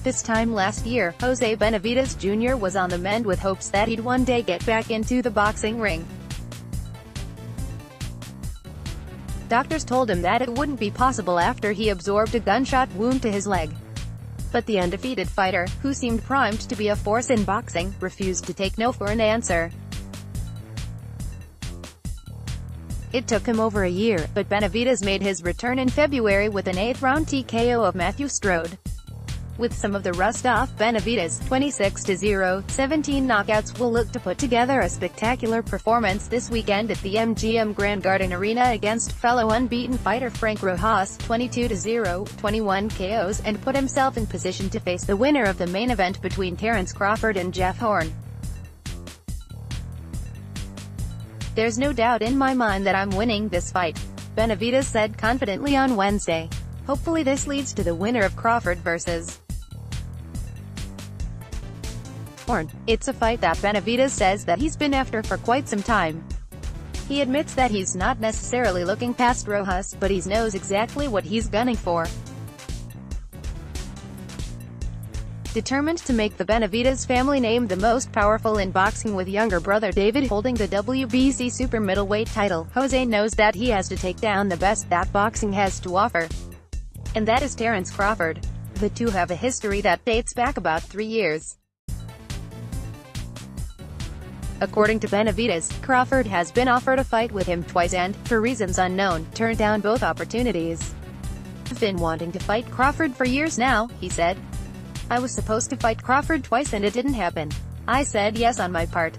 This time last year, Jose Benavidez Jr. was on the mend with hopes that he'd one day get back into the boxing ring. Doctors told him that it wouldn't be possible after he absorbed a gunshot wound to his leg. But the undefeated fighter, who seemed primed to be a force in boxing, refused to take no for an answer. It took him over a year, but Benavidez made his return in February with an 8th-round TKO of Matthew Strode. With some of the rust off, Benavidez, 26-0, 17 knockouts, will look to put together a spectacular performance this weekend at the MGM Grand Garden Arena against fellow unbeaten fighter Frank Rojas, 22-0, 21 KOs, and put himself in position to face the winner of the main event between Terence Crawford and Jeff Horn. "There's no doubt in my mind that I'm winning this fight," Benavidez said confidently on Wednesday. "Hopefully this leads to the winner of Crawford vs. Horn. It's a fight that Benavidez says that he's been after for quite some time. He admits that he's not necessarily looking past Rojas, but he knows exactly what he's gunning for. Determined to make the Benavidez family name the most powerful in boxing, with younger brother David holding the WBC super middleweight title, Jose knows that he has to take down the best that boxing has to offer. And that is Terence Crawford. The two have a history that dates back about 3 years. According to Benavidez, Crawford has been offered a fight with him twice and, for reasons unknown, turned down both opportunities. "I've been wanting to fight Crawford for years now," he said. "I was supposed to fight Crawford twice and it didn't happen. I said yes on my part.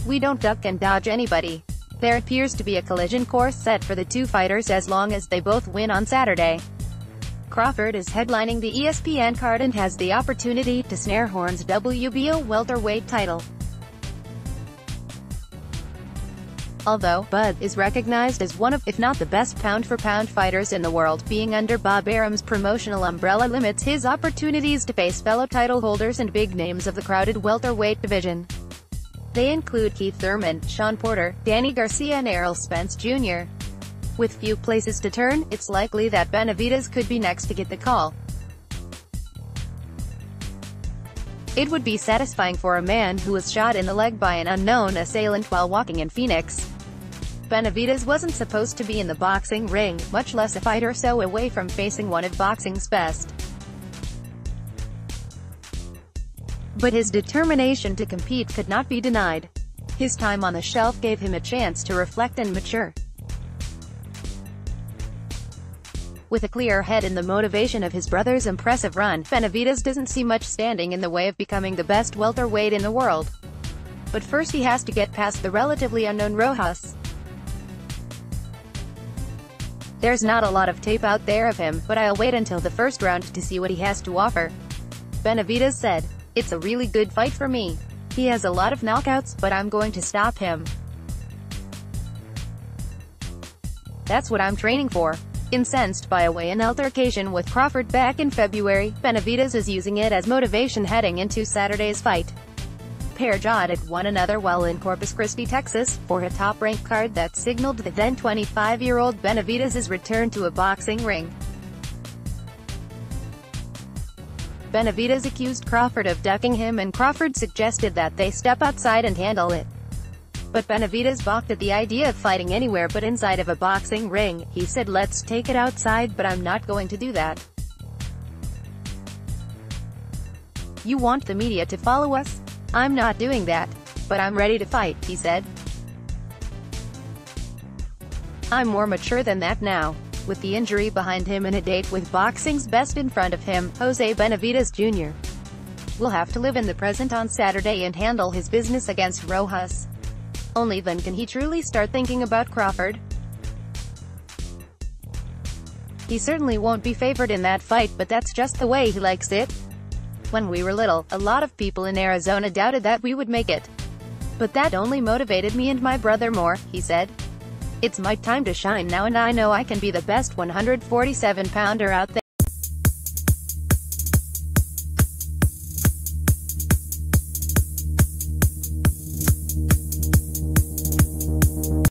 We don't duck and dodge anybody. There appears to be a collision course set for the two fighters as long as they both win on Saturday." Crawford is headlining the ESPN card and has the opportunity to snare Horn's WBO welterweight title. Although Bud is recognized as one of, if not the best pound-for-pound fighters in the world, being under Bob Arum's promotional umbrella limits his opportunities to face fellow title holders and big names of the crowded welterweight division. They include Keith Thurman, Sean Porter, Danny Garcia and Errol Spence Jr. With few places to turn, it's likely that Benavidez could be next to get the call. It would be satisfying for a man who was shot in the leg by an unknown assailant while walking in Phoenix. Benavidez wasn't supposed to be in the boxing ring, much less a fight or so away from facing one of boxing's best. But his determination to compete could not be denied. His time on the shelf gave him a chance to reflect and mature. With a clear head and the motivation of his brother's impressive run, Benavidez doesn't see much standing in the way of becoming the best welterweight in the world. But first he has to get past the relatively unknown Rojas. "There's not a lot of tape out there of him, but I'll wait until the first round to see what he has to offer," Benavidez said. "It's a really good fight for me. He has a lot of knockouts, but I'm going to stop him. That's what I'm training for." Incensed by a weigh-in altercation with Crawford back in February, Benavidez is using it as motivation heading into Saturday's fight. Pair jawed at one another while in Corpus Christi, Texas, for a top-ranked card that signaled the then 25-year-old Benavidez's return to a boxing ring. Benavidez accused Crawford of ducking him and Crawford suggested that they step outside and handle it. But Benavidez balked at the idea of fighting anywhere but inside of a boxing ring. He said, "Let's take it outside, but I'm not going to do that. You want the media to follow us? I'm not doing that. But I'm ready to fight," he said. "I'm more mature than that now." With the injury behind him and a date with boxing's best in front of him, Jose Benavidez Jr. will have to live in the present on Saturday and handle his business against Rojas. Only then can he truly start thinking about Crawford. He certainly won't be favored in that fight, but that's just the way he likes it. "When we were little, a lot of people in Arizona doubted that we would make it. But that only motivated me and my brother more," he said. "It's my time to shine now and I know I can be the best 147-pounder out there."